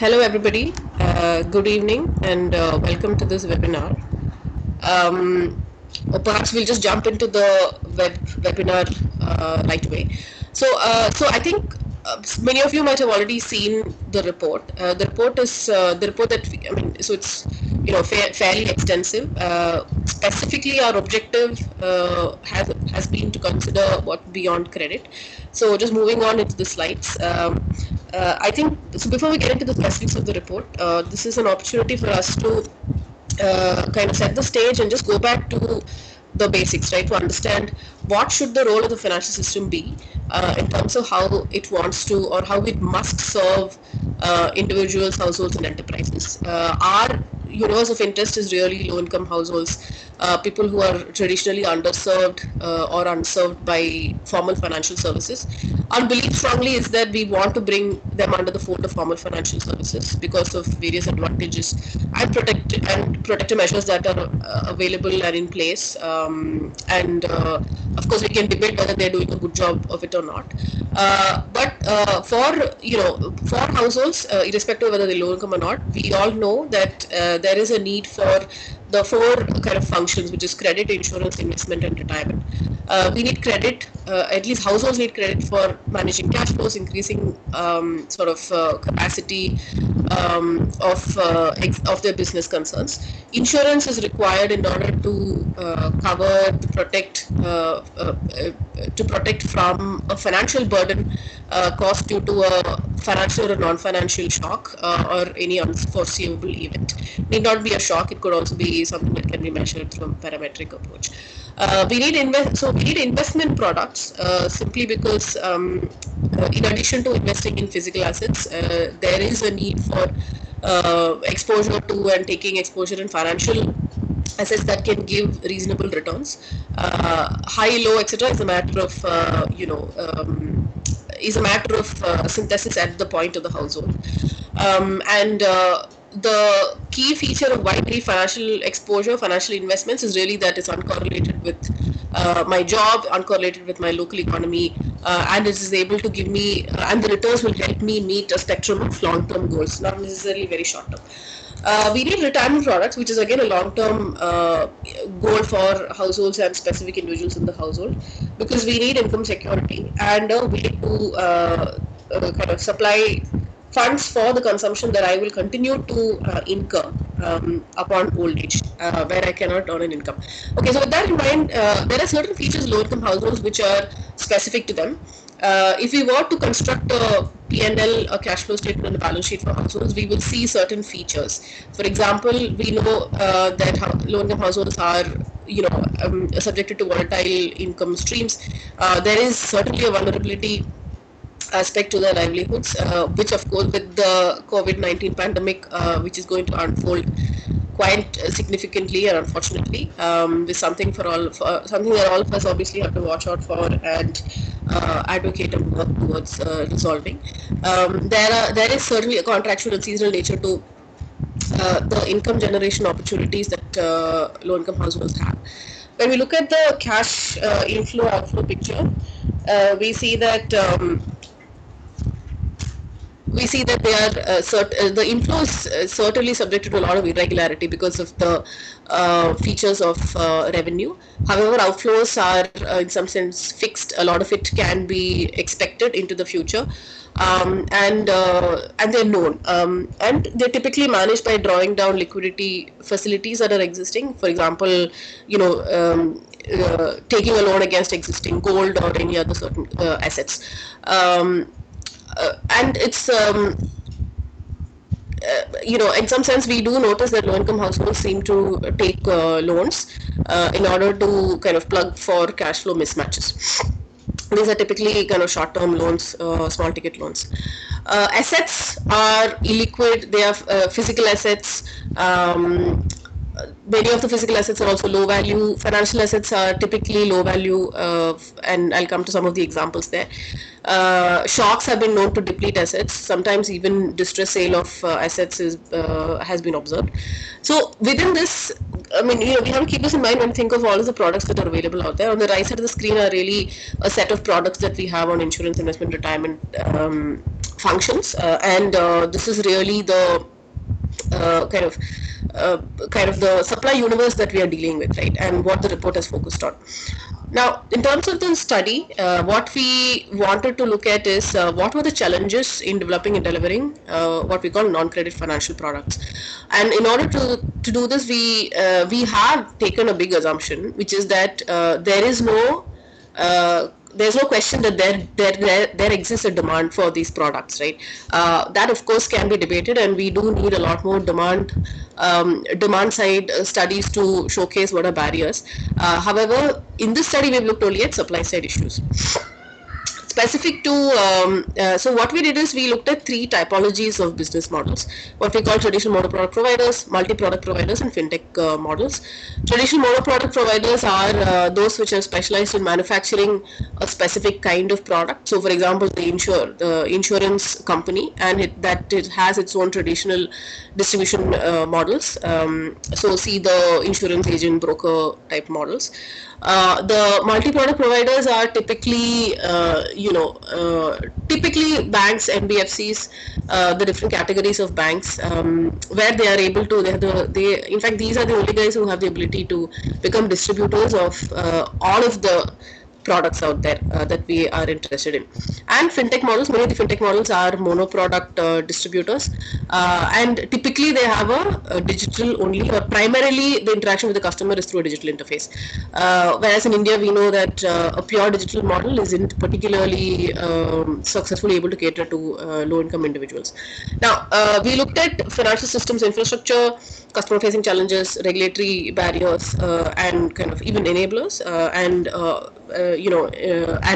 Hello, everybody. Good evening, and welcome to this webinar. Perhaps we'll just jump into the webinar right away. So I think many of you might have already seen the report. The report that I mean. So it's fairly extensive. Specifically, our objective has been to consider what beyond credit. So just moving on into the slides. I think so. Before we get into the specifics of the report, this is an opportunity for us to kind of set the stage and just go back to the basics, right? To understand what should the role of the financial system be in terms of how it wants to or how it must serve individuals, households, and enterprises. Our universe of interest is really low-income households, people who are traditionally underserved or unserved by formal financial services. Our belief strongly is that we want to bring them under the fold of formal financial services because of various advantages and protective measures that are available and in place. And of course, we can debate whether they're doing a good job of it or not. But for households, irrespective of whether they're low income or not, we all know that there is a need for the four kind of functions, which is credit, insurance, investment, and retirement. We need credit. At least households need credit for managing cash flows, increasing capacity of their business concerns. Insurance is required in order to cover, to protect from a financial burden caused due to a financial or non-financial shock or any unforeseeable event. It need not be a shock; it could also be something that can be measured through a parametric approach. We need investment products simply because in addition to investing in physical assets, there is a need for exposure to and taking exposure in financial assets that can give reasonable returns. High, low, etc. is a matter of synthesis at the point of the household, and the key feature of why we need financial exposure, financial investments, is really that it's uncorrelated with my job, uncorrelated with my local economy, and it is able to give me, and the returns will help me meet a spectrum of long-term goals, not necessarily very short-term. We need retirement products, which is again a long-term goal for households and specific individuals in the household, because we need income security and a way to kind of supply funds for the consumption that I will continue to incur upon old age, where I cannot earn an income. Okay, so with that in mind, there are certain features low-income households which are specific to them. If we were to construct a P&L, a cash flow statement, and a balance sheet for households, we will see certain features. For example, we know that low-income households are subjected to volatile income streams. There is certainly a vulnerability aspect to their livelihoods, which of course with the COVID-19 pandemic, which is going to unfold quite significantly and unfortunately, is something something that all of us obviously have to watch out for and advocate and work towards resolving. There is certainly a contractual and seasonal nature to the income generation opportunities that low-income households have. When we look at the cash inflow outflow picture, we see that they are the inflow is certainly subjected to a lot of irregularity because of the features of revenue. However, outflows are in some sense fixed. A lot of it can be expected into the future, and they're known, and they're typically managed by drawing down liquidity facilities that are existing. For example, taking a loan against existing gold or any other certain assets. And it's in some sense, we do notice that low-income households seem to take loans in order to kind of plug for cash flow mismatches. These are typically kind of short-term loans, small-ticket loans. Assets are illiquid. They are physical assets. Many of the physical assets are also low value. Financial assets are typically low value, and I'll come to some of the examples there. Shocks have been known to deplete assets. Sometimes even distress sale of assets has been observed. So within this, I mean, we have to keep this in mind when we think of all of the products that are available out there. On the right side of the screen are really a set of products that we have on insurance, investment, retirement functions, and this is really the uh, kind of kind of the supply universe that we are dealing with, right? And what the report has focused on. Now, in terms of the study, what we wanted to look at is what were the challenges in developing and delivering what we call non-credit financial products. And in order to do this, we have taken a big assumption, which is that there's no question that there exists a demand for these products, right? That of course can be debated, and we do need a lot more demand side studies to showcase what are barriers. However, in this study we've looked only at supply side issues. Specific to so what we did is we looked at three typologies of business models, what we call traditional monoproduct providers, multi-product providers, and fintech models. Traditional monoproduct providers are those which are specialized in manufacturing a specific kind of product. So for example, the insurance company, and it has its own traditional distribution models. So see the insurance agent broker type models. The multi-product providers are typically, typically banks, NBFCs, the different categories of banks, where they are able to. In fact, these are the only guys who have the ability to become distributors of all of the products out there that we are interested in. And fintech models, many of the fintech models are mono-product distributors, and typically they have a digital only, or primarily the interaction with the customer is through a digital interface. Whereas in India, we know that a pure digital model isn't particularly successfully able to cater to low-income individuals. Now, we looked at financial systems infrastructure, customer-facing challenges, regulatory barriers, and kind of even enablers, and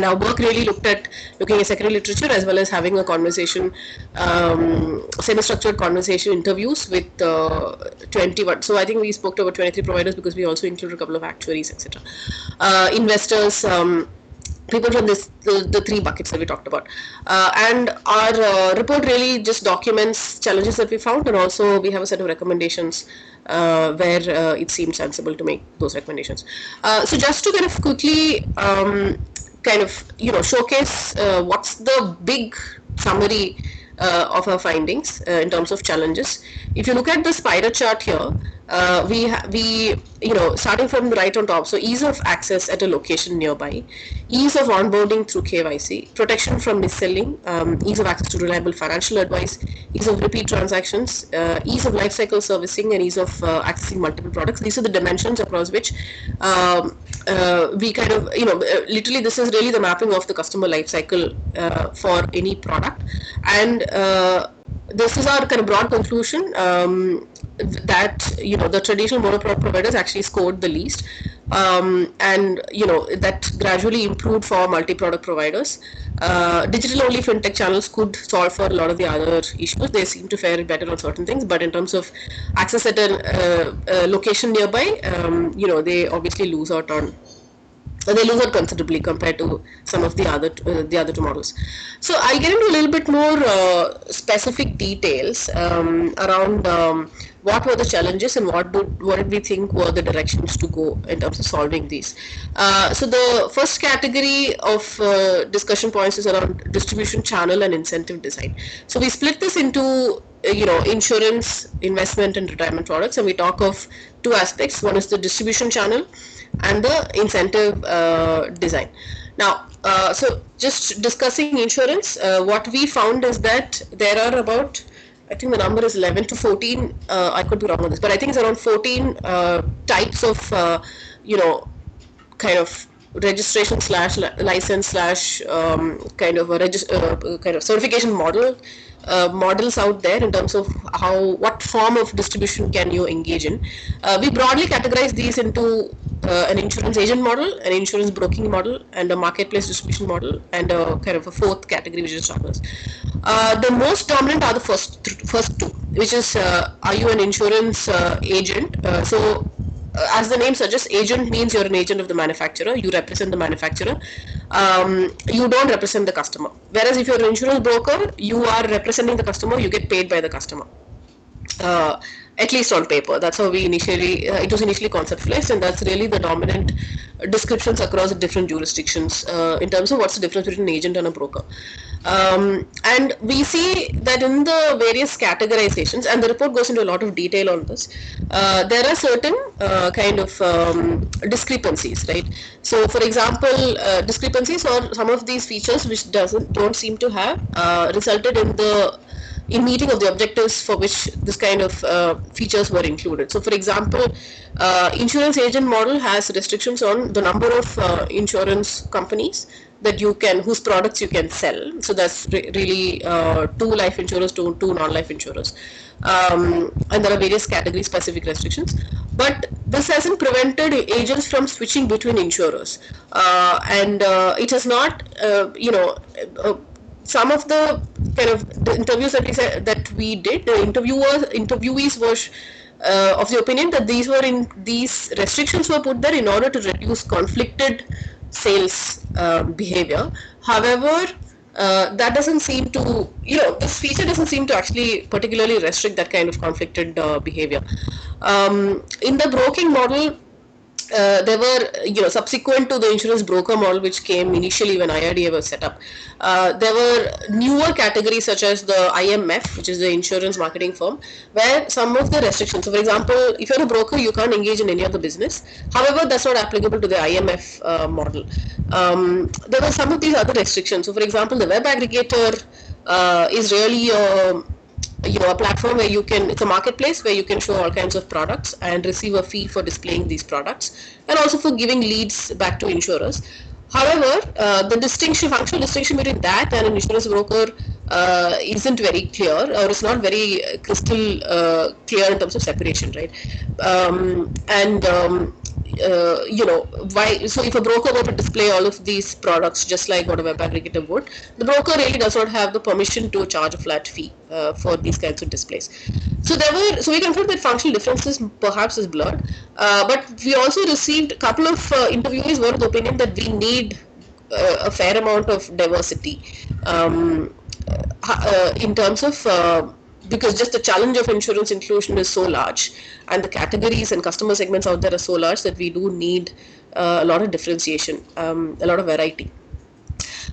our work really looked at looking at secondary literature as well as having a conversation, semi-structured conversation interviews with 21. So I think we spoke to about 23 providers because we also included a couple of actuaries, etc. Investors, people from the three buckets that we talked about. And our report really just documents challenges that we found, and also we have a set of recommendations where it seems sensible to make those recommendations. So just to kind of quickly showcase what's the big summary of our findings in terms of challenges. If you look at the spider chart here, we starting from the right on top, so ease of access at a location nearby, ease of onboarding through KYC, protection from mis-selling, ease of access to reliable financial advice, ease of repeat transactions, ease of lifecycle servicing, and ease of accessing multiple products. These are the dimensions across which we kind of, literally this is really the mapping of the customer lifecycle for any product. And this is our kind of broad conclusion, that the traditional monoproduct providers actually scored the least, and that gradually improved for multi-product providers. Digital only fintech channels could solve for a lot of the other issues. They seem to fare better on certain things, but in terms of access at a location nearby, they obviously lose out considerably compared to some of the other two models. So I'll get into a little bit more specific details around what were the challenges and what did we think were the directions to go in terms of solving these. So the first category of discussion points is around distribution channel and incentive design. So we split this into insurance, investment, and retirement products, and we talk of two aspects. One is the distribution channel and the incentive design. Now, so just discussing insurance, what we found is that there are about, I think the number is 11 to 14, I could be wrong on this, but I think it's around 14 types of, kind of registration slash license slash kind of a certification models out there in terms of what form of distribution can you engage in. We broadly categorize these into an insurance agent model, an insurance broking model, and a marketplace distribution model, and a kind of a fourth category which is travelers. The most dominant are the first two, which is are you an insurance agent? As the name suggests, agent means you're an agent of the manufacturer. You represent the manufacturer. You don't represent the customer. Whereas if you're an insurance broker, you are representing the customer. You get paid by the customer. At least on paper. That's how we it was initially conceptualized, and that's really the dominant descriptions across the different jurisdictions in terms of what's the difference between an agent and a broker. And we see that in the various categorizations, and the report goes into a lot of detail on this, there are certain kind of discrepancies, right? So, for example, discrepancies or some of these features which don't seem to have resulted in meeting of the objectives for which this kind of features were included. So, for example, insurance agent model has restrictions on the number of insurance companies that you can, whose products you can sell. So that's really two life insurers to two non-life insurers, and there are various category specific restrictions. But this hasn't prevented agents from switching between insurers, and it has not, some of the kind of the interviews that we did, the interviewees were of the opinion that these restrictions were put there in order to reduce conflicted sales behavior. However, that doesn't seem to, this feature doesn't seem to actually particularly restrict that kind of conflicted behavior. In the broking model, there were, subsequent to the insurance broker model, which came initially when IRDA was set up, there were newer categories such as the IMF, which is the insurance marketing firm, where some of the restrictions, so for example, if you're a broker, you can't engage in any other business. However, that's not applicable to the IMF model. There were some of these other restrictions. So for example, the web aggregator is really a platform where you can, it's a marketplace where you can show all kinds of products and receive a fee for displaying these products, and also for giving leads back to insurers. However, the functional distinction between that and an insurance broker isn't very clear, or it's not very crystal clear in terms of separation, right? Why? So if a broker were to display all of these products just like what a web aggregator would, the broker really does not have the permission to charge a flat fee for these kinds of displays. So we conclude that functional differences perhaps is blurred, but we also received a couple of interviewees were of the opinion that we need a fair amount of diversity in terms of because just the challenge of insurance inclusion is so large, and the categories and customer segments out there are so large, that we do need a lot of differentiation, a lot of variety.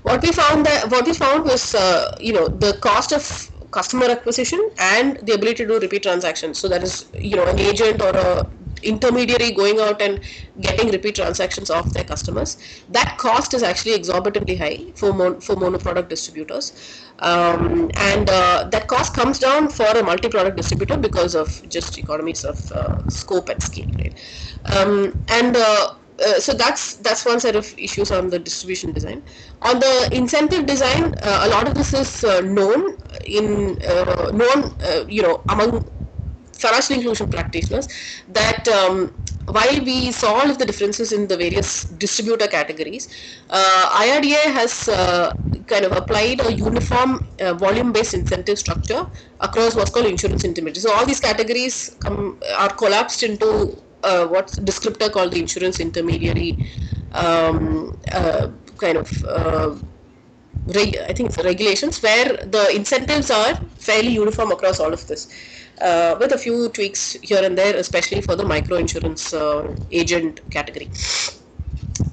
What we found was the cost of customer acquisition and the ability to do repeat transactions. So that is, an agent or a intermediary going out and getting repeat transactions off their customers. That cost is actually exorbitantly high for monoproduct distributors, and that cost comes down for a multi-product distributor because of just economies of scope and scale, right? So that's one set of issues on the distribution design. On the incentive design, a lot of this is known among financial inclusion practitioners, that while we saw all of the differences in the various distributor categories, IRDA has kind of applied a uniform volume-based incentive structure across what's called insurance intermediaries. So all these categories are collapsed into what's a descriptor called the insurance intermediary I think it's regulations, where the incentives are fairly uniform across all of this, with a few tweaks here and there, especially for the micro insurance agent category.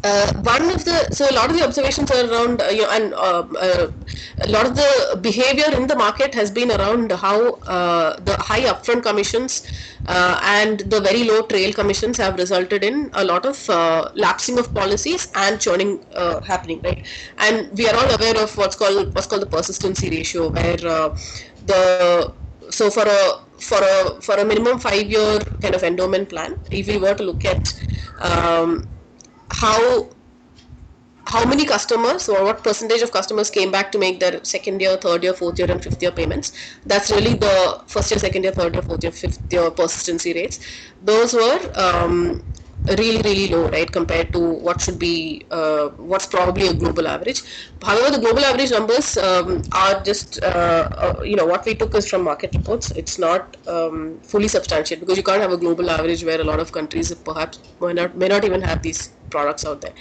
A lot of the observations are around, a lot of the behavior in the market has been around how the high upfront commissions and the very low trail commissions have resulted in a lot of lapsing of policies and churning happening, right? And we are all aware of what's called the persistency ratio, where for a minimum 5-year kind of endowment plan, if we were to look at how many customers or what percentage of customers came back to make their second year, third year, fourth year and fifth year payments, that's really the first year, second year, third year, fourth year, fifth year persistency rates. Those were really, really low, right, compared to what should be what's probably a global average. However, the global average numbers are just what we took is from market reports. It's not fully substantiated, because you can't have a global average where a lot of countries perhaps may not even have these products out there.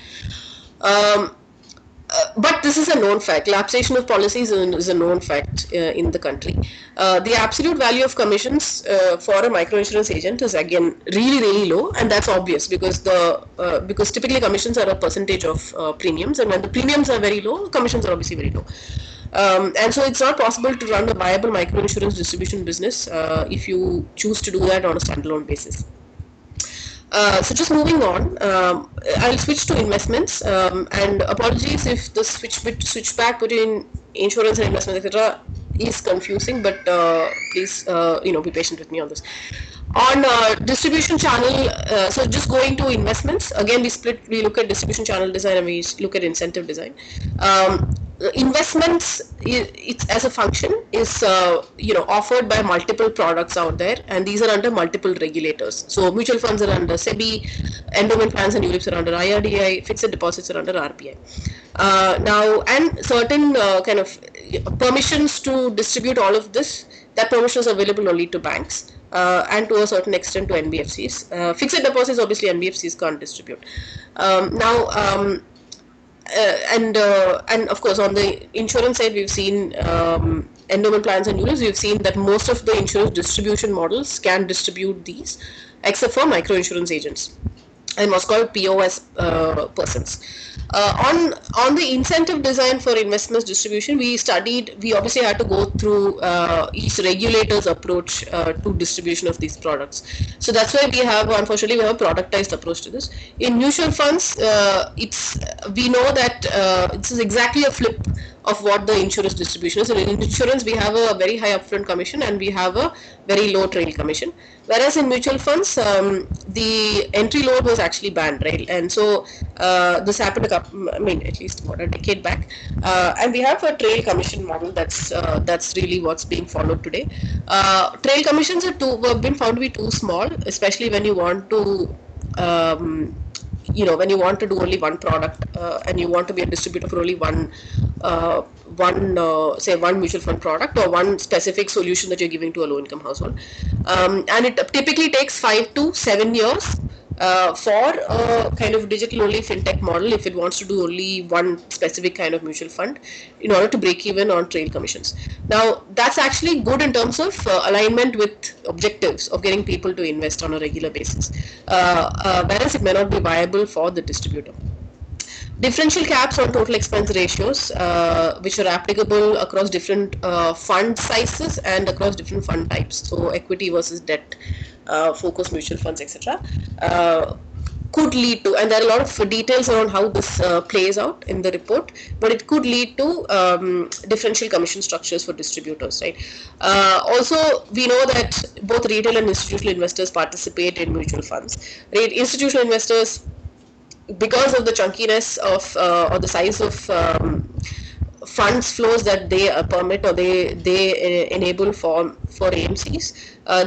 But this is a known fact. Lapsation of policies is a known fact in the country. The absolute value of commissions for a microinsurance agent is again really, really low, and that's obvious because typically commissions are a percentage of premiums, and when the premiums are very low, commissions are obviously very low. And so it's not possible to run a viable microinsurance distribution business if you choose to do that on a standalone basis. So just moving on, I'll switch to investments. And apologies if the switch back between insurance and investment, etc., is confusing. But please, be patient with me on this. On distribution channel, so just going to investments again, we look at distribution channel design and we look at incentive design. Investments, it's as a function is offered by multiple products out there, and these are under multiple regulators. So mutual funds are under SEBI, endowment plans and ULIPs are under IRDAI, fixed deposits are under RBI. Now, and certain kind of permissions to distribute all of this, that permission is available only to banks. And to a certain extent to NBFCs. Fixed deposits, obviously, NBFCs can't distribute. And of course, on the insurance side, we've seen endowment plans and ULIPs. We've seen that most of the insurance distribution models can distribute these, except for microinsurance agents and what's called POS persons. On the incentive design for investments distribution, we obviously had to go through each regulator's approach to distribution of these products. So that's why unfortunately, we have a productized approach to this. In mutual funds, we know that this is exactly a flip of what the insurance distribution is. In insurance, we have a very high upfront commission and we have a very low trail commission. Whereas in mutual funds, the entry load was actually banned, right? And so this happened at least about a decade back. And we have a trail commission model that's really what's being followed today. Trail commissions have been found to be too small, especially when you want to when you want to do only one product and you want to be a distributor for only one mutual fund product or one specific solution that you're giving to a low-income household. And it typically takes 5 to 7 years for a kind of digital-only fintech model, if it wants to do only one specific kind of mutual fund, in order to break even on trail commissions. Now, that's actually good in terms of alignment with objectives of getting people to invest on a regular basis, whereas it may not be viable for the distributor. Differential caps on total expense ratios, which are applicable across different fund sizes and across different fund types. So equity versus debt, focused mutual funds, etc. Could lead to, and there are a lot of details around how this plays out in the report, but it could lead to differential commission structures for distributors, right? Also, we know that both retail and institutional investors participate in mutual funds. Right? Institutional investors, because of the chunkiness of or the size of funds flows that they permit or they enable for AMCs,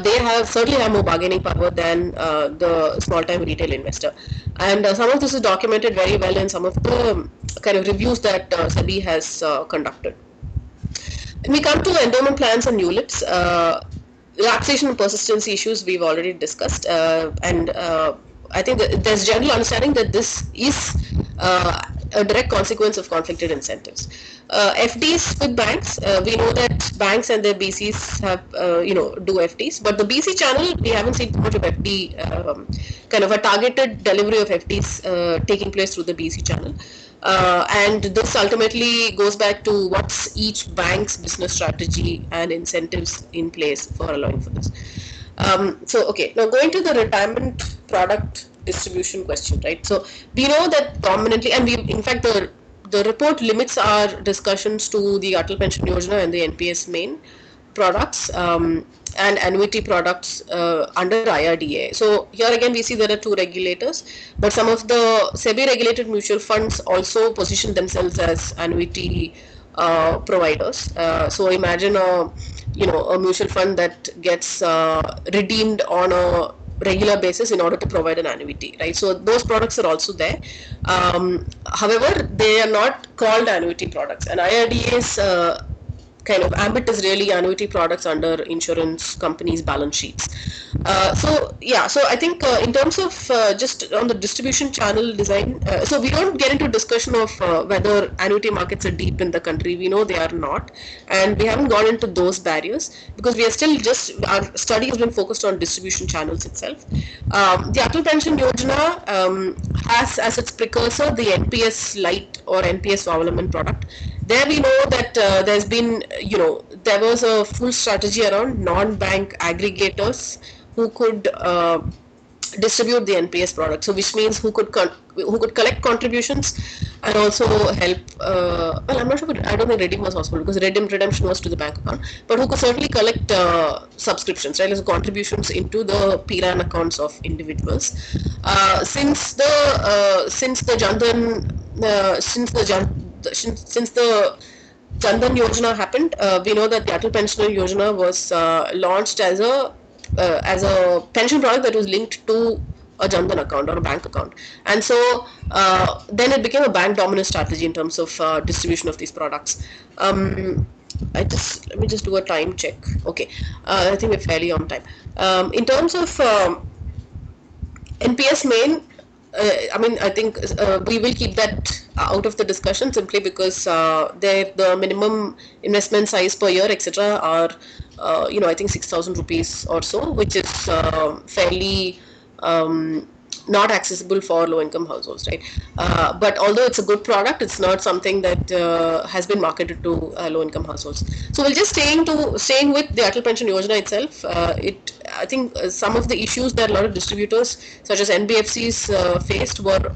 they certainly have more bargaining power than the small-time retail investor. And some of this is documented very well in some of the kind of reviews that SEBI has conducted. When we come to endowment plans and ULIPs, relaxation and persistency issues we've already discussed, and I think that there's general understanding that this is a direct consequence of conflicted incentives. FDs with banks, we know that banks and their BCs have, do FDs, but the BC channel, we haven't seen much of FD, kind of a targeted delivery of FDs taking place through the BC channel. And this ultimately goes back to what's each bank's business strategy and incentives in place for allowing for this. Now going to the retirement product distribution question, right? So we know that dominantly, and in fact, the report limits our discussions to the Atal Pension Yojana and the NPS main products and annuity products under IRDA. So here again, we see there are two regulators, but some of the SEBI regulated mutual funds also position themselves as annuity providers. So imagine a mutual fund that gets redeemed on a regular basis in order to provide an annuity, right? So those products are also there. However, they are not called annuity products, and IRDA's kind of ambit is really annuity products under insurance companies' balance sheets. So I think in terms of just on the distribution channel design, so we don't get into discussion of whether annuity markets are deep in the country. We know they are not, and we haven't gone into those barriers because we are still our study has been focused on distribution channels itself. The Atal Pension Yojana has as its precursor the NPS Lite or NPS Swavalaman product, There we know that there's been, there was a full strategy around non-bank aggregators who could distribute the NPS product. So which means who could collect contributions and also help. Well, I'm not sure, but I don't think Redeem was possible because redemption was to the bank account. But who could certainly collect subscriptions, right? So contributions into the PRAN accounts of individuals. Since the Jandan since the Jandan Yojana happened, we know that the Atal Pensioner Yojana was launched as a pension product that was linked to a Jandan account or a bank account, and so then it became a bank dominant strategy in terms of distribution of these products. Let me just do a time check. Okay, I think we're fairly on time. In terms of NPS main, I think we will keep that out of the discussion simply because the minimum investment size per year, etc., are I think 6,000 rupees or so, which is fairly not accessible for low-income households, right? But although it's a good product, it's not something that has been marketed to low-income households. So we'll just staying with the Atal Pension Yojana itself. I think some of the issues that a lot of distributors, such as NBFCs, faced were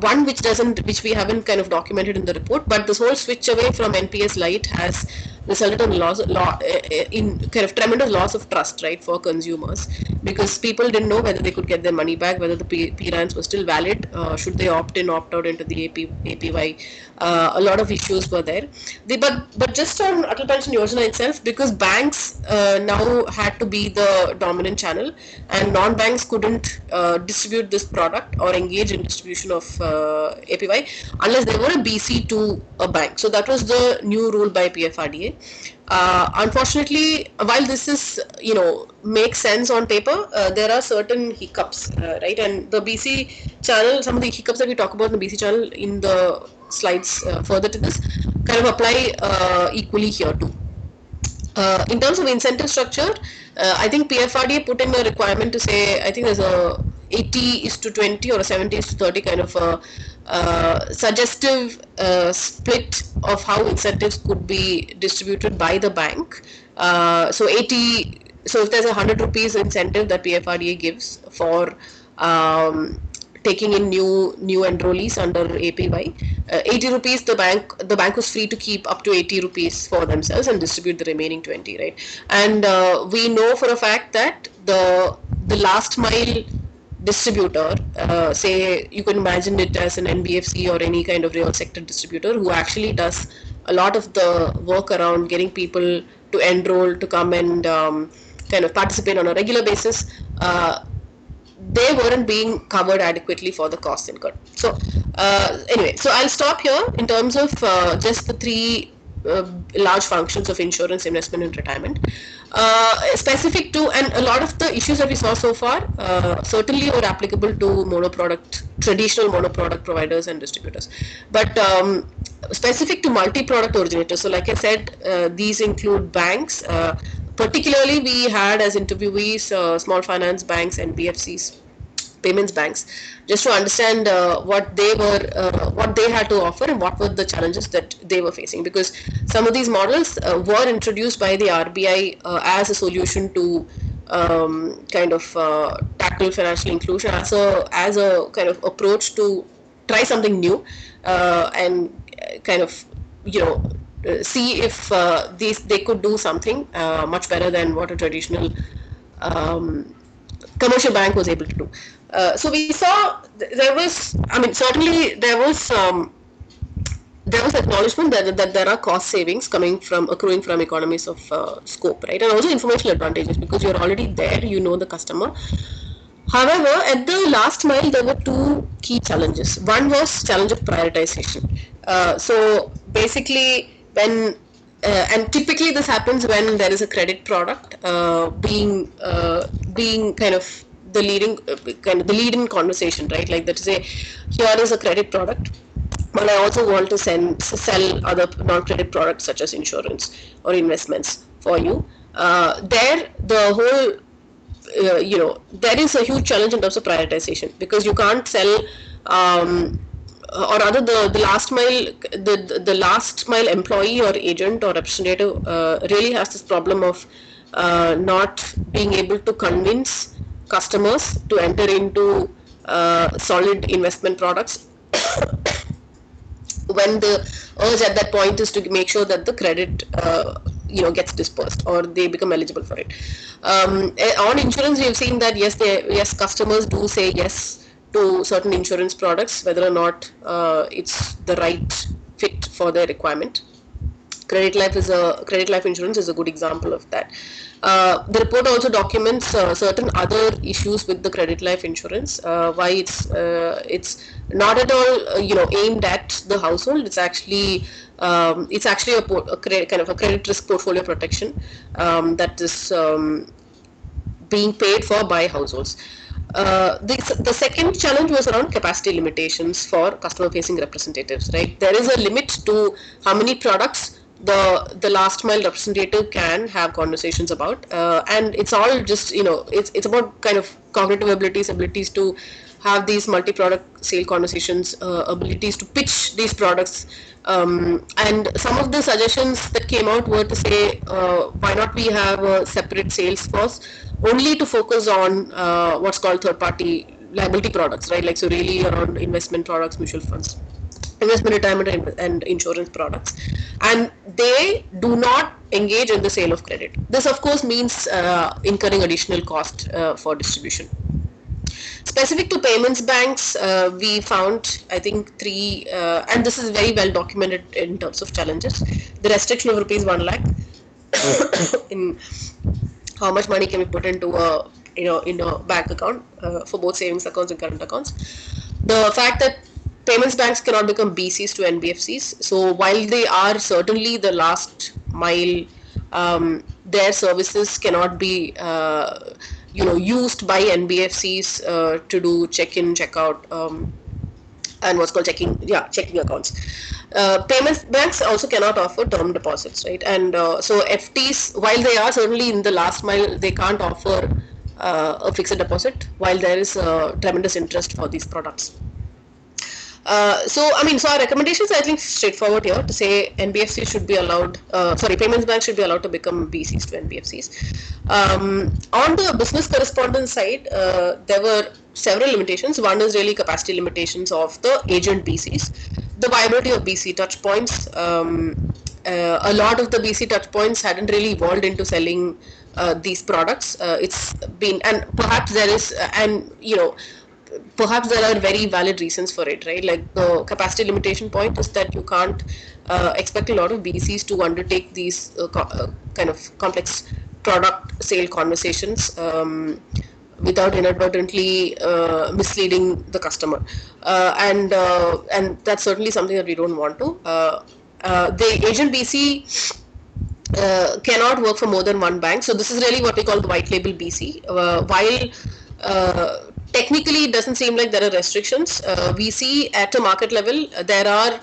one which we haven't kind of documented in the report, but this whole switch away from NPS Lite has resulted in kind of tremendous loss of trust, right, for consumers, because people didn't know whether they could get their money back, whether the PRANs were still valid, should they opt out into the APY. A lot of issues were there. But just on Atal Pension Yojana itself, because banks now had to be the dominant channel and non-banks couldn't distribute this product or engage in distribution of APY unless they were a BC to a bank. So that was the new rule by PFRDA. Unfortunately, while this is, makes sense on paper, there are certain hiccups, right? And the BC channel, some of the hiccups that we talk about in the BC channel in the slides further to this kind of apply equally here too. In terms of incentive structure, I think PFRDA put in a requirement to say, I think there's a 80:20 or a 70:30 kind of a suggestive split of how incentives could be distributed by the bank. So if there's 100 rupees incentive that PFRDA gives for taking in new enrollees under APY, 80 rupees the bank was free to keep up to 80 rupees for themselves and distribute the remaining 20, right? And we know for a fact that the last mile distributor, say you can imagine it as an NBFC or any kind of real sector distributor who actually does a lot of the work around getting people to enroll, to come and kind of participate on a regular basis, they weren't being covered adequately for the costs incurred. So anyway, so I'll stop here in terms of just the three large functions of insurance, investment, and retirement. Specific to, and a lot of the issues that we saw so far certainly were applicable to traditional monoproduct providers and distributors. But specific to multi-product originators, so like I said, these include banks. Particularly, we had as interviewees small finance banks, NBFCs, payments banks, just to understand what they had to offer and what were the challenges that they were facing. Because some of these models were introduced by the RBI as a solution to kind of tackle financial inclusion, as a kind of approach to try something new and kind of see if they could do something much better than what a traditional commercial bank was able to do. So we saw there was acknowledgement that there are cost savings accruing from economies of scope, right, and also informational advantages because you're already there, you know the customer. However, at the last mile, there were two key challenges. One was challenge of prioritization. So basically, when and typically this happens when there is a credit product being kind of the lead-in conversation, right? Like that to say, here is a credit product, but I also want to sell other non-credit products such as insurance or investments for you. There is a huge challenge in terms of prioritization because you can't sell or rather the last mile, the last mile employee or agent or representative really has this problem of not being able to convince customers to enter into solid investment products when the urge at that point is to make sure that the credit gets dispersed or they become eligible for it. On insurance, we've seen that yes, customers do say yes to certain insurance products, whether or not it's the right fit for their requirement. Credit life insurance is a good example of that. The report also documents certain other issues with the credit life insurance. Why it's not at all aimed at the household. It's actually kind of a credit risk portfolio protection that is being paid for by households. The second challenge was around capacity limitations for customer facing representatives, right? There is a limit to how many products the last mile representative can have conversations about, and it's all just it's about kind of cognitive abilities to have these multi-product sale conversations, abilities to pitch these products, and some of the suggestions that came out were to say, why not we have a separate sales force only to focus on what's called third-party liability products, right? Like, so really around investment products, mutual funds, investment, retirement, and insurance products, and they do not engage in the sale of credit. This, of course, means incurring additional cost for distribution. Specific to payments banks, we found, I think, three, and this is very well documented in terms of challenges. The restriction of rupees 1 lakh in how much money can be put into in a bank account for both savings accounts and current accounts. The fact that payments banks cannot become BCs to NBFCs. So while they are certainly the last mile, their services cannot be used by NBFCs to do check-in, check-out, and what's called checking accounts. Payments banks also cannot offer term deposits, right? And so FTs, while they are certainly in the last mile, they can't offer a fixed deposit, while there is tremendous interest for these products. So our recommendations are, I think, straightforward here to say NBFCs should be allowed, payments banks should be allowed to become BCs to NBFCs. On the business correspondence side, there were several limitations. One is really capacity limitations of the agent BCs, the viability of BC touch points. A lot of the BC touch points hadn't really evolved into selling these products. It's been, and perhaps there is, perhaps there are very valid reasons for it, right? Like the capacity limitation point is that you can't expect a lot of BCs to undertake these kind of complex product sale conversations without inadvertently misleading the customer, and that's certainly something that we don't want to. The agent BC cannot work for more than one bank, so this is really what we call the white label BC. While technically, it doesn't seem like there are restrictions. We see at a market level, there are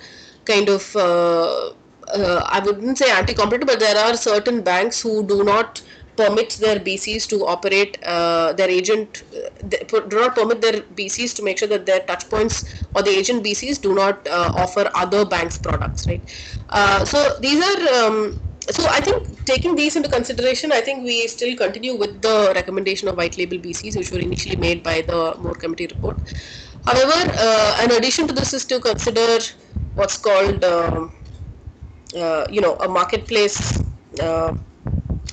kind of, I wouldn't say anti-competitive, but there are certain banks who do not permit their BCs to operate, their agent, do not permit their BCs to make sure that their touch points or the agent BCs do not offer other banks' products, right? So these are, so I think taking these into consideration, I think we still continue with the recommendation of white label BCs, which were initially made by the Moore Committee report. However, an addition to this is to consider what's called, a marketplace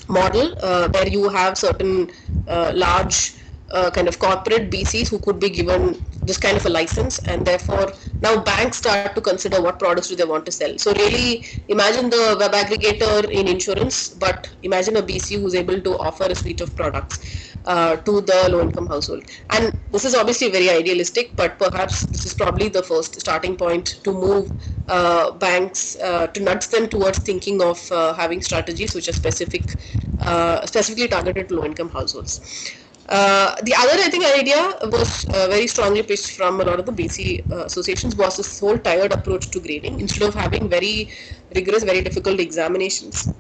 model where you have certain large kind of corporate BCs who could be given this kind of a license, and therefore now banks start to consider what products do they want to sell. So really imagine the web aggregator in insurance, but imagine a BC who's able to offer a suite of products to the low-income household. And this is obviously very idealistic, but perhaps this is probably the first starting point to move banks, to nudge them towards thinking of having strategies which are specifically targeted to low-income households. The other, I think, idea was very strongly pitched from a lot of the BC associations was this whole tiered approach to grading. Instead of having very rigorous, very difficult examinations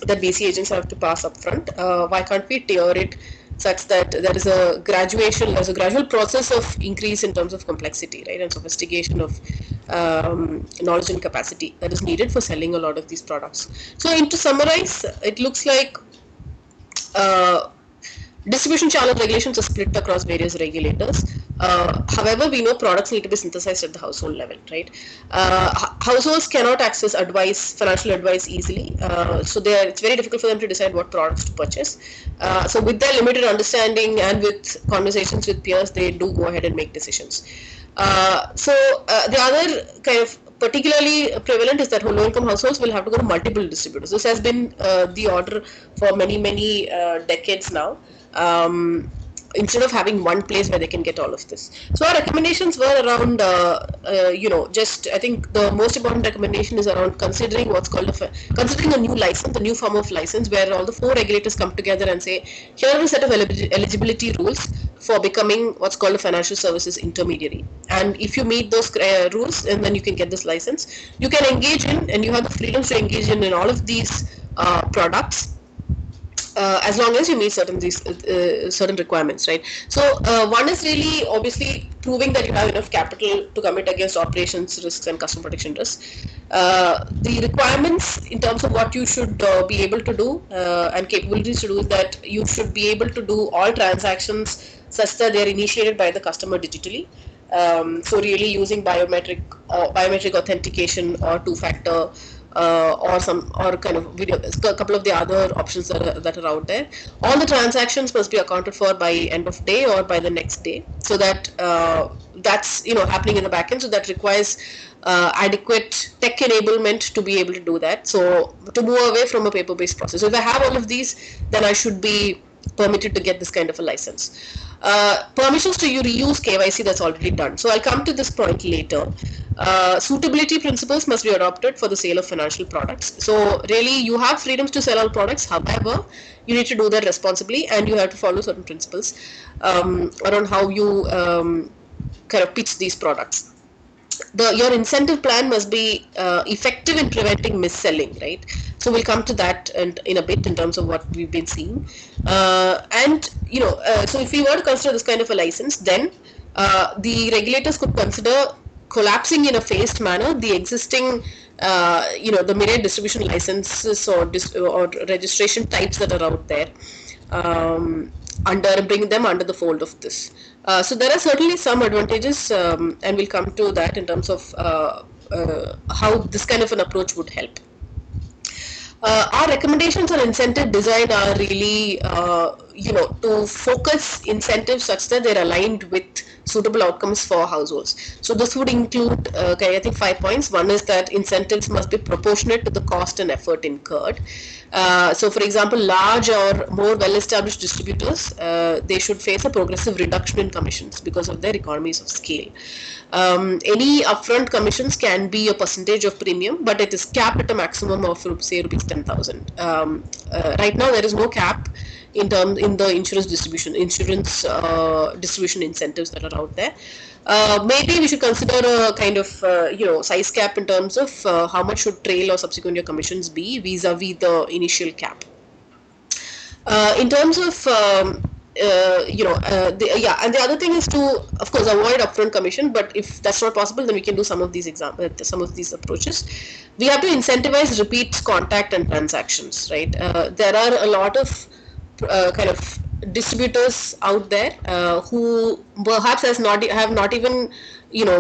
that BC agents have to pass up front, why can't we tier it such that there is a gradual process of increase in terms of complexity, right, and sophistication of knowledge and capacity that is needed for selling a lot of these products. So, to summarize, it looks like uh, distribution channel regulations are split across various regulators. However, we know products need to be synthesized at the household level, right? Households cannot access advice, financial advice easily, so it's very difficult for them to decide what products to purchase. So, with their limited understanding and with conversations with peers, they do go ahead and make decisions. The other kind of particularly prevalent is that low-income households will have to go to multiple distributors. This has been the order for many decades now. Instead of having one place where they can get all of this. So our recommendations were around, just I think the most important recommendation is around considering what's called considering a new license, a new form of license, where all the four regulators come together and say, here are a set of eligibility rules for becoming what's called a financial services intermediary. And if you meet those rules, and then you can get this license, you can engage in, and you have the freedom to engage in all of these products as long as you meet certain requirements, right? So one is really obviously proving that you have enough capital to commit against operations risks and customer protection risks. The requirements in terms of what you should be able to do and capabilities to do is that you should be able to do all transactions such that they are initiated by the customer digitally. So really using biometric authentication or two-factor or kind of video, a couple of the other options that are out there. All the transactions must be accounted for by end of day or by the next day, so that that's happening in the backend. So that requires adequate tech enablement to be able to do that. So to move away from a paper-based process. So if I have all of these, then I should be permitted to get this kind of a license. Permissions to reuse KYC, that's already done. So I'll come to this point later. Suitability principles must be adopted for the sale of financial products. So really you have freedoms to sell all products. However, you need to do that responsibly, and you have to follow certain principles around how you kind of pitch these products. Your incentive plan must be effective in preventing mis-selling, right? So we'll come to that in a bit in terms of what we've been seeing. So if we were to consider this kind of a license, then the regulators could consider collapsing in a phased manner the existing, the myriad distribution licenses or registration types that are out there, bring them under the fold of this. So there are certainly some advantages, and we'll come to that in terms of how this kind of an approach would help. Our recommendations on incentive design are really, to focus incentives such that they're aligned with suitable outcomes for households. So this would include, I think 5 points. One is that incentives must be proportionate to the cost and effort incurred. So for example, large or more well-established distributors, they should face a progressive reduction in commissions because of their economies of scale. Any upfront commissions can be a percentage of premium, but it is capped at a maximum of say rupees 10,000. Right now there is no cap in the insurance distribution incentives that are out there. Maybe we should consider a kind of size cap in terms of how much should trail or subsequent year commissions be vis-a-vis the initial cap. In terms of and the other thing is to, of course, avoid upfront commission. But if that's not possible, then we can do some of these approaches. We have to incentivize repeat contact and transactions, right? There are a lot of kind of distributors out there who perhaps have not even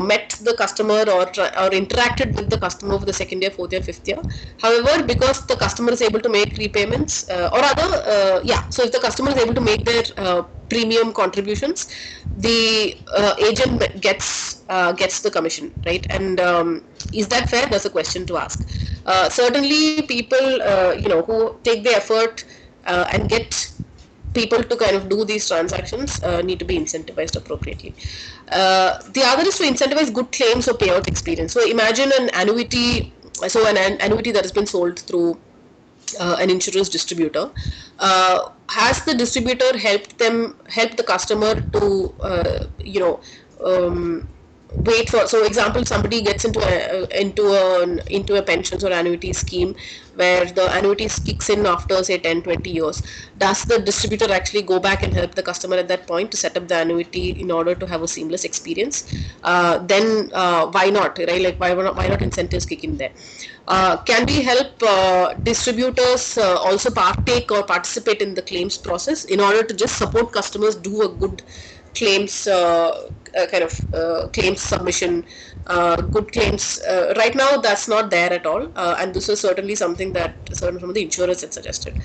met the customer or interacted with the customer for the second year, fourth year, fifth year. However, because the customer is able to make repayments so if the customer is able to make their premium contributions, the agent gets the commission, right? And is that fair? That's a question to ask. Certainly, people who take the effort and get people to kind of do these transactions need to be incentivized appropriately. The other is to incentivize good claims or payout experience. So imagine an annuity that has been sold through an insurance distributor. Has the distributor helped the customer to wait for, so example, somebody gets into a pensions or annuity scheme where the annuity kicks in after say 10-20 years. Does the distributor actually go back and help the customer at that point to set up the annuity in order to have a seamless experience? Then why not, right? Like why not incentives kick in there? Can we help distributors also partake or participate in the claims process in order to just support customers do a good claims claims submission, good claims? Right now, that's not there at all, and this is certainly something that certain some of the insurers had suggested.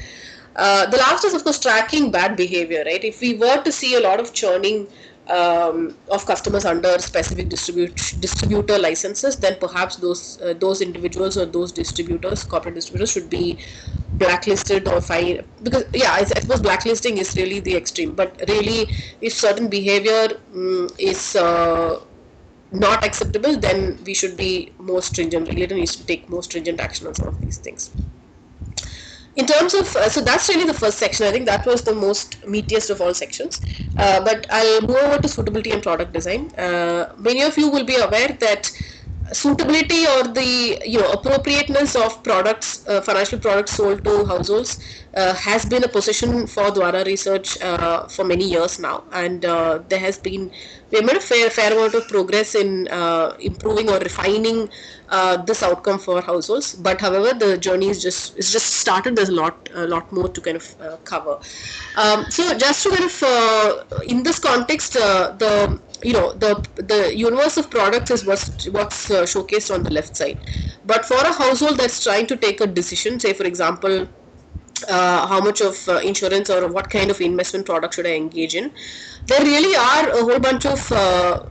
The last is, of course, tracking bad behavior, right? If we were to see a lot of churning of customers under specific distributor licenses, then perhaps those individuals or those distributors, corporate distributors, should be blacklisted or fined. Because yeah, I suppose blacklisting is really the extreme, but really, if certain behavior is not acceptable, then we should be more stringent. Regulator needs to take more stringent action on some of these things. In terms of, so that's really the first section. I think that was the most meatiest of all sections. But I'll move over to suitability and product design. Many of you will be aware that suitability or the appropriateness of products, financial products sold to households, has been a position for Dwara Research for many years now, and there has been, we have made a fair amount of progress in improving or refining this outcome for households. But however, the journey is just started. There's a lot more to kind of cover. So just to kind of in this context, the universe of products is what's showcased on the left side. But for a household that's trying to take a decision, say for example, how much of insurance or what kind of investment product should I engage in, there really are a whole bunch of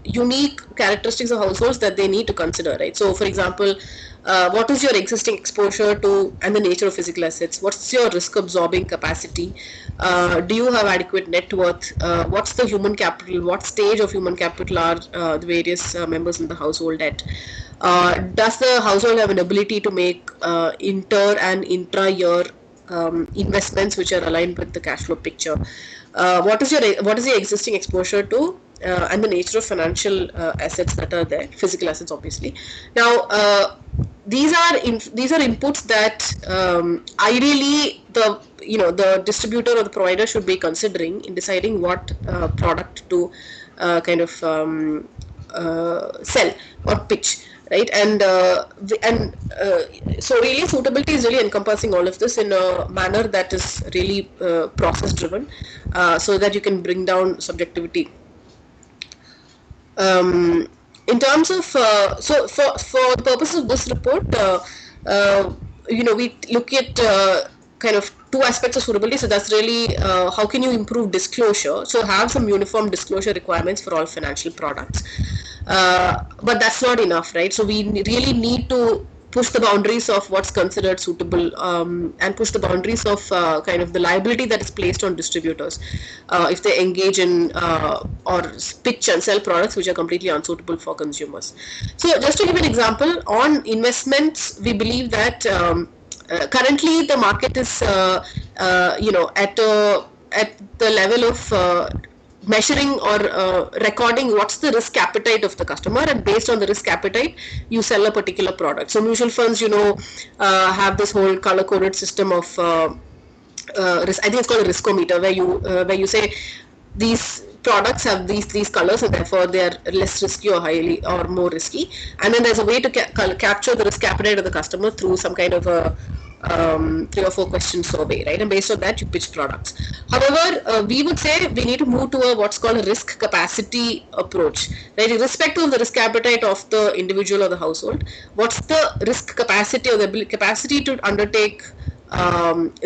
unique characteristics of households that they need to consider, right? So for example, what is your existing exposure to and the nature of physical assets? What's your risk absorbing capacity? Do you have adequate net worth? What's the human capital? What stage of human capital are the various members in the household at? Does the household have an ability to make inter and intra-year investments which are aligned with the cash flow picture? What is the existing exposure to and the nature of financial assets that are there, physical assets obviously. Now these are inputs that ideally the distributor or the provider should be considering in deciding what product to kind of sell or pitch, right? And so really suitability is really encompassing all of this in a manner that is really process driven, so that you can bring down subjectivity. In terms of so for the purpose of this report, we look at kind of two aspects of suitability. So that's really how can you improve disclosure? So have some uniform disclosure requirements for all financial products. But that's not enough, right? So we really need to push the boundaries of what's considered suitable, and push the boundaries of kind of the liability that is placed on distributors if they engage in or pitch and sell products which are completely unsuitable for consumers. So just to give an example, on investments, we believe that currently the market is at the level of measuring or recording what's the risk appetite of the customer, and based on the risk appetite you sell a particular product. So mutual funds have this whole color coded system of risk. I think it's called a riskometer, where you say these products have these colors and therefore they are less risky or highly or more risky, and then there's a way to capture the risk appetite of the customer through some kind of a 3 or 4 question survey, right? And based on that you pitch products. However, we would say we need to move to what's called a risk capacity approach, right? Irrespective of the risk appetite of the individual or the household, what's the risk capacity or the capacity to undertake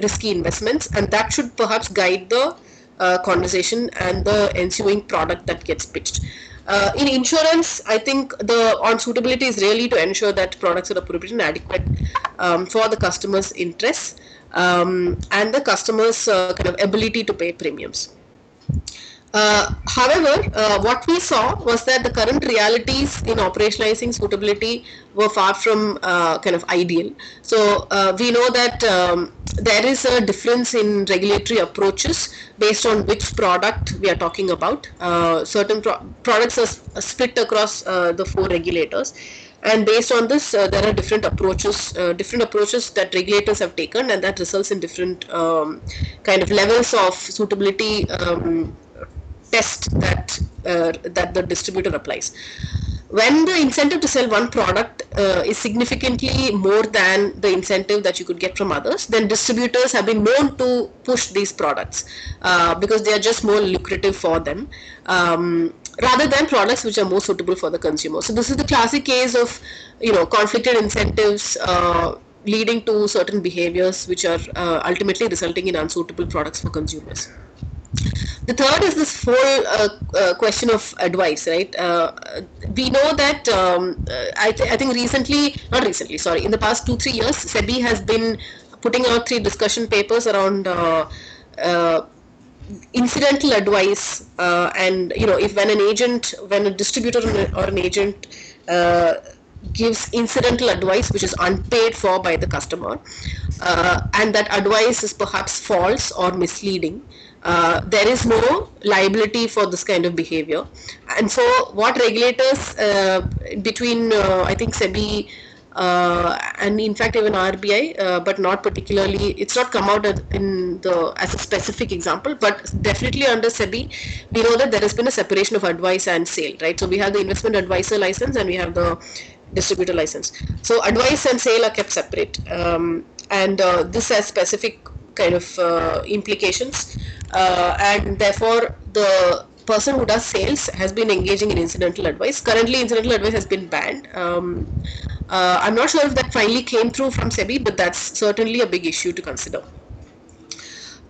risky investments, and that should perhaps guide the conversation and the ensuing product that gets pitched. In insurance, I think on suitability is really to ensure that products are appropriate and adequate for the customer's interests and the customer's kind of ability to pay premiums. However, what we saw was that the current realities in operationalizing suitability were far from kind of ideal. So we know that there is a difference in regulatory approaches based on which product we are talking about. Certain products are split across the four regulators, and based on this there are different approaches that regulators have taken, and that results in different kind of levels of suitability test that the distributor applies. When the incentive to sell one product is significantly more than the incentive that you could get from others, then distributors have been known to push these products because they are just more lucrative for them, rather than products which are more suitable for the consumer. So this is the classic case of conflicted incentives leading to certain behaviors which are ultimately resulting in unsuitable products for consumers. The third is this whole question of advice, right? We know that I think not recently, sorry, in the past 2-3 years, SEBI has been putting out 3 discussion papers around incidental advice, and if when a distributor or an agent gives incidental advice which is unpaid for by the customer, and that advice is perhaps false or misleading, there is no liability for this kind of behavior. And so what regulators between I think SEBI and in fact even RBI, but not particularly, it's not come out as a specific example, but definitely under SEBI, we know that there has been a separation of advice and sale, right? So we have the investment advisor license and we have the distributor license. So advice and sale are kept separate, and this has specific kind of implications, and therefore the person who does sales has been engaging in incidental advice. Currently, incidental advice has been banned. I'm not sure if that finally came through from SEBI, but that's certainly a big issue to consider.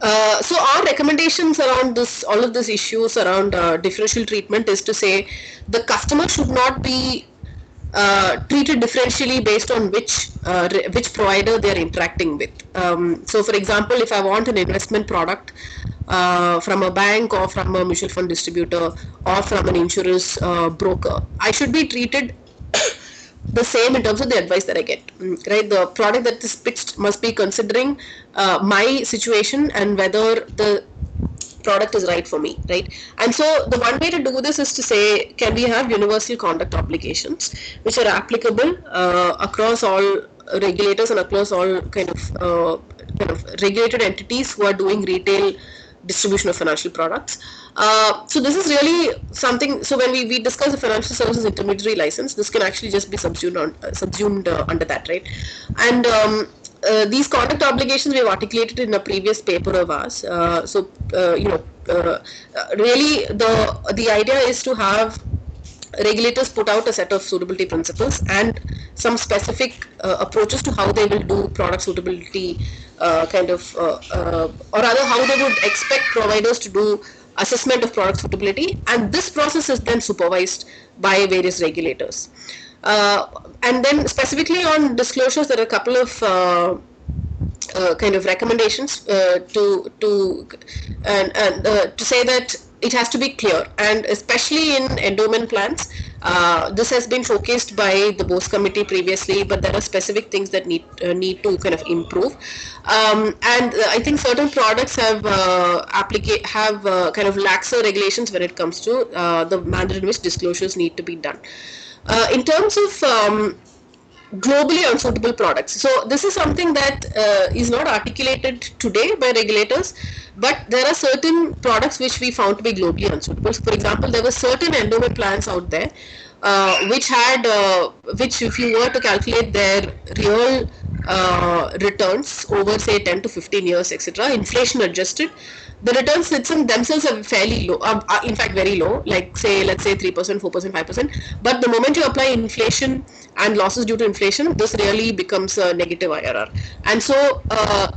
So our recommendations around all of these issues around differential treatment is to say the customer should not be treated differentially based on which provider they are interacting with. So for example, if I want an investment product from a bank or from a mutual fund distributor or from an insurance broker, I should be treated the same in terms of the advice that I get, right? The product that is pitched must be considering my situation and whether the product is right for me, right? And so the one way to do this is to say, can we have universal conduct obligations which are applicable across all regulators and across all kind of regulated entities who are doing retail distribution of financial products. So this is really something. So when we discuss the financial services intermediary license, this can actually just be subsumed under that, right? And these conduct obligations we have articulated in a previous paper of ours. Really the idea is to have regulators put out a set of suitability principles and some specific approaches to how they will do product suitability, or rather how they would expect providers to do assessment of product suitability, and this process is then supervised by various regulators. And then specifically on disclosures, there are a couple of kind of recommendations to say that it has to be clear, and especially in endowment plans. This has been showcased by the Bose committee previously, but there are specific things that need to kind of improve. And I think certain products have kind of laxer regulations when it comes to the manner in which disclosures need to be done. In terms of globally unsuitable products. So this is something that is not articulated today by regulators, but there are certain products which we found to be globally unsuitable. So for example, there were certain endowment plans out there which if you were to calculate their real returns over say 10 to 15 years, etc., inflation adjusted, the returns themselves are fairly low, in fact very low, like let's say 3%, 4%, 5%. But the moment you apply inflation and losses due to inflation, this really becomes a negative IRR. And so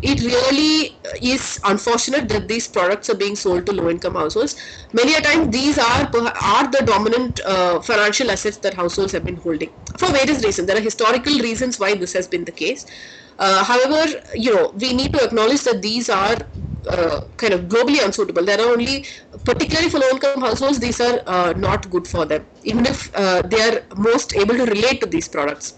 it really is unfortunate that these products are being sold to low-income households. Many a time these are the dominant financial assets that households have been holding for various reasons. There are historical reasons why this has been the case. However, we need to acknowledge that these are kind of globally unsuitable. There are only, particularly for low-income households, these are not good for them, even if they are most able to relate to these products.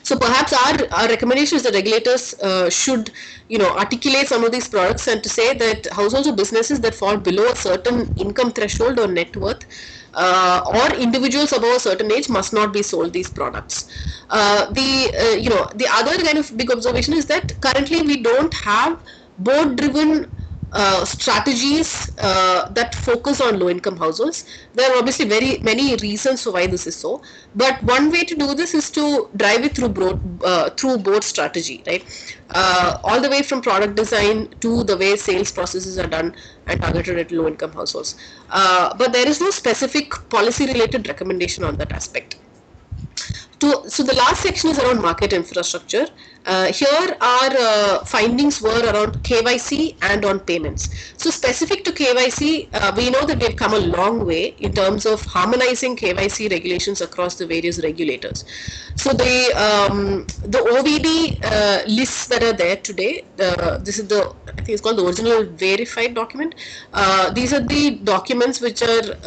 So perhaps our recommendation is that regulators should, articulate some of these products and to say that households or businesses that fall below a certain income threshold or net worth, or individuals above a certain age must not be sold these products. The other kind of big observation is that currently we don't have board-driven strategies that focus on low-income households. There are obviously very many reasons for why this is so, but one way to do this is to drive it through board strategy, right? All the way from product design to the way sales processes are done and targeted at low-income households. But there is no specific policy-related recommendation on that aspect. So the last section is around market infrastructure. Here our findings were around KYC and on payments. So specific to KYC, we know that we have come a long way in terms of harmonizing KYC regulations across the various regulators. So the OVD lists that are there today, this is I think it's called the original verified document. These are the documents which are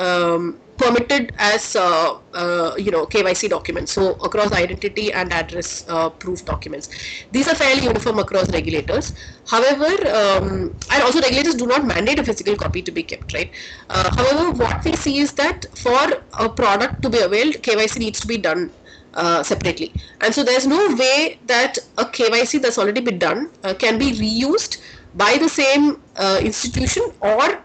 permitted as KYC documents, so across identity and address proof documents. These are fairly uniform across regulators. However, and also regulators do not mandate a physical copy to be kept, right? However, what we see is that for a product to be availed, KYC needs to be done separately, and so there's no way that a KYC that's already been done can be reused by the same institution, or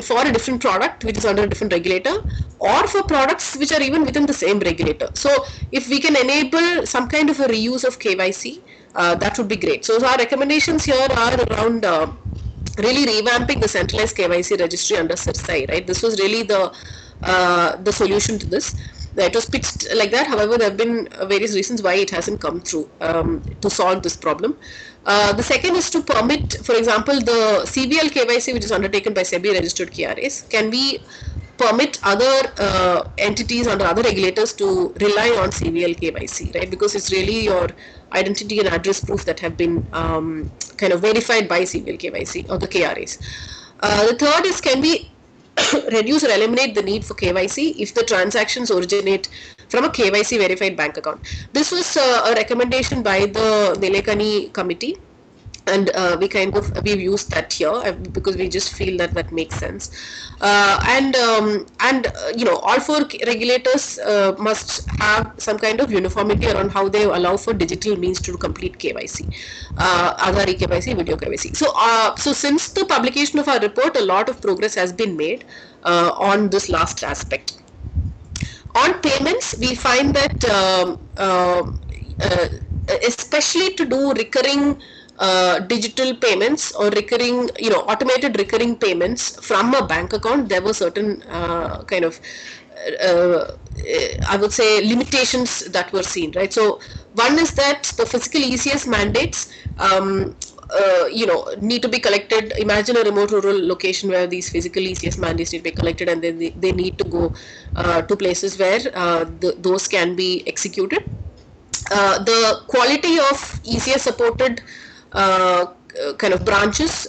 for a different product which is under a different regulator, or for products which are even within the same regulator. So if we can enable some kind of a reuse of KYC, that would be great. So our recommendations here are around really revamping the centralized KYC registry under CIRSAI, right? This was really the solution to this. It was pitched like that. However, there have been various reasons why it hasn't come through to solve this problem. The second is to permit, for example, the CVL KYC, which is undertaken by SEBI registered KRAs. Can we permit other entities under other regulators to rely on CVL KYC, right? Because it's really your identity and address proof that have been kind of verified by CVL KYC or the KRAs. The third is, can we reduce or eliminate the need for KYC if the transactions originate from a KYC verified bank account. This was a recommendation by the Nilekani committee, and we've used that here because we just feel that makes sense. All four regulators must have some kind of uniformity around how they allow for digital means to complete KYC, Aadhaar KYC, video KYC. So since the publication of our report, a lot of progress has been made on this last aspect. On payments, we find that especially to do recurring digital payments or recurring, automated recurring payments from a bank account, there were certain I would say limitations that were seen, right? So one is that the physical ECS mandates need to be collected. Imagine a remote rural location where these physical ECS mandates need to be collected, and then they need to go to places where those can be executed. The quality of ECS supported kind of branches,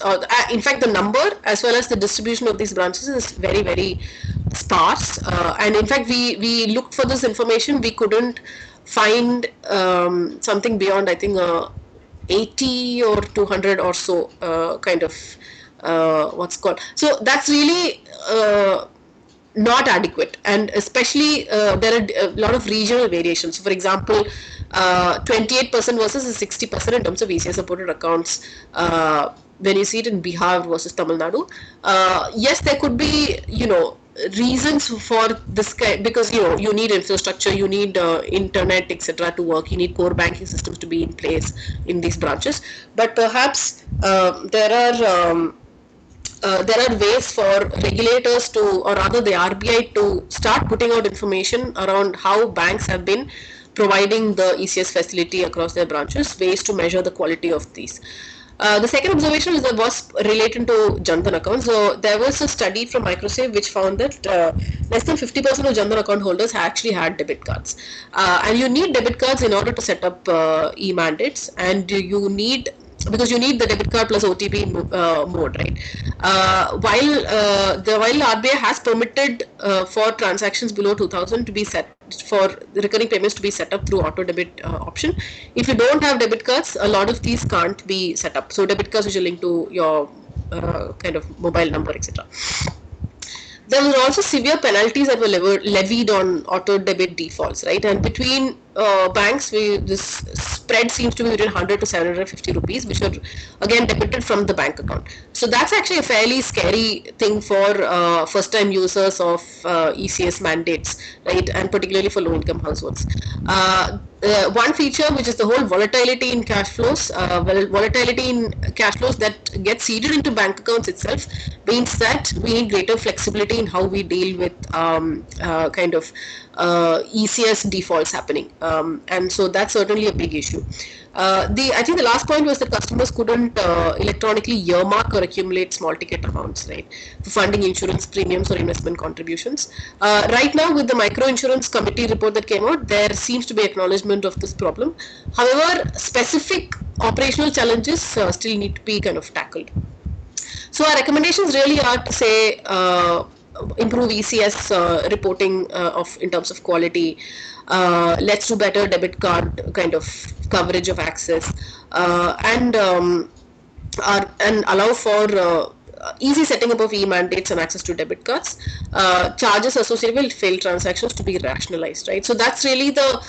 in fact the number as well as the distribution of these branches is very, very sparse, and in fact we looked for this information. We couldn't find something beyond, I think, 80 or 200 or so kind of so that's really not adequate, and especially there are a lot of regional variations. For example, 28% versus 60% in terms of ECS supported accounts when you see it in Bihar versus Tamil Nadu. Yes, there could be reasons for this kind, because you need infrastructure, you need internet, etc. to work, you need core banking systems to be in place in these branches, but perhaps there are ways for regulators to, or rather the RBI to start putting out information around how banks have been providing the ECS facility across their branches, ways to measure the quality of these. The second observation was related to Jan Dhan accounts. So there was a study from Microsave which found that less than 50% of Jan Dhan account holders actually had debit cards. And you need debit cards in order to set up e-mandates, and you need because you need the debit card plus OTP mode, right? While the RBI has permitted for transactions below 2,000 to be set for the recurring payments to be set up through auto debit option. If you don't have debit cards, a lot of these can't be set up. So debit cards which are linked to your kind of mobile number, etc. There were also severe penalties that were levied on auto debit defaults, right? And between banks, this spread seems to be between 100 to 750 rupees, which are again debited from the bank account. So that's actually a fairly scary thing for first-time users of ECS mandates, right? And particularly for low-income households. One feature, which is the whole volatility in cash flows, volatility in cash flows that get seeded into bank accounts itself, means that we need greater flexibility in how we deal with ECS defaults happening, and so that's certainly a big issue. I think the last point was that customers couldn't electronically earmark or accumulate small ticket amounts, right, for funding insurance premiums or investment contributions. Right now, with the micro insurance committee report that came out, there seems to be acknowledgement of this problem. However, specific operational challenges still need to be kind of tackled. So our recommendations really are to say improve ECS reporting in terms of quality. Let's do better debit card kind of coverage of access, and allow for easy setting up of e-mandates and access to debit cards. Charges associated with failed transactions to be rationalized, right? So that's really the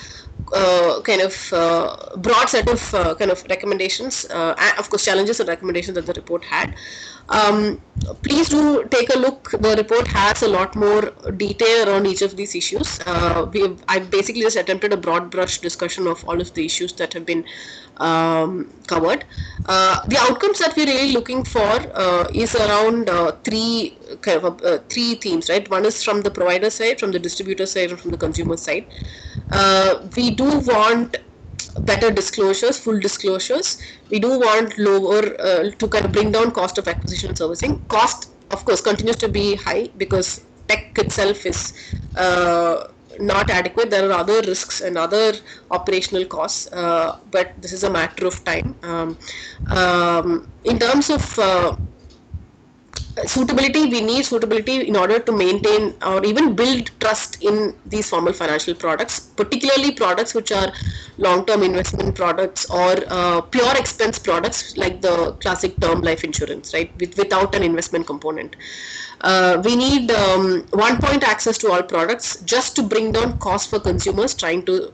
broad set of kind of recommendations, and of course challenges and recommendations that the report had. Please do take a look. The report has a lot more detail around each of these issues. I basically just attempted a broad brush discussion of all of the issues that have been covered. The outcomes that we're really looking for is around three themes, right? One is from the provider side, from the distributor side, and from the consumer side. We do want better disclosures, full disclosures. We do want lower to kind of bring down cost of acquisition and servicing. Cost, of course, continues to be high because tech itself is not adequate. There are other risks and other operational costs, but this is a matter of time. In terms of suitability, we need suitability in order to maintain or even build trust in these formal financial products, particularly products which are long-term investment products or pure expense products like the classic term life insurance, right, without an investment component. We need one-point access to all products just to bring down costs for consumers trying to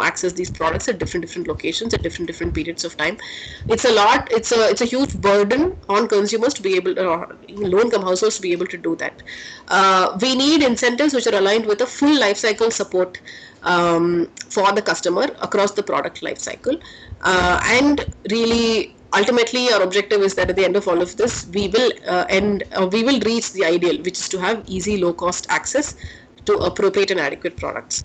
access these products at different locations at different periods of time. It's a lot. It's a huge burden on consumers to be able to, low-income households to be able to do that. We need incentives which are aligned with a full life cycle support for the customer across the product life cycle, and really ultimately our objective is that at the end of all of this we will reach the ideal, which is to have easy low cost access to appropriate and adequate products.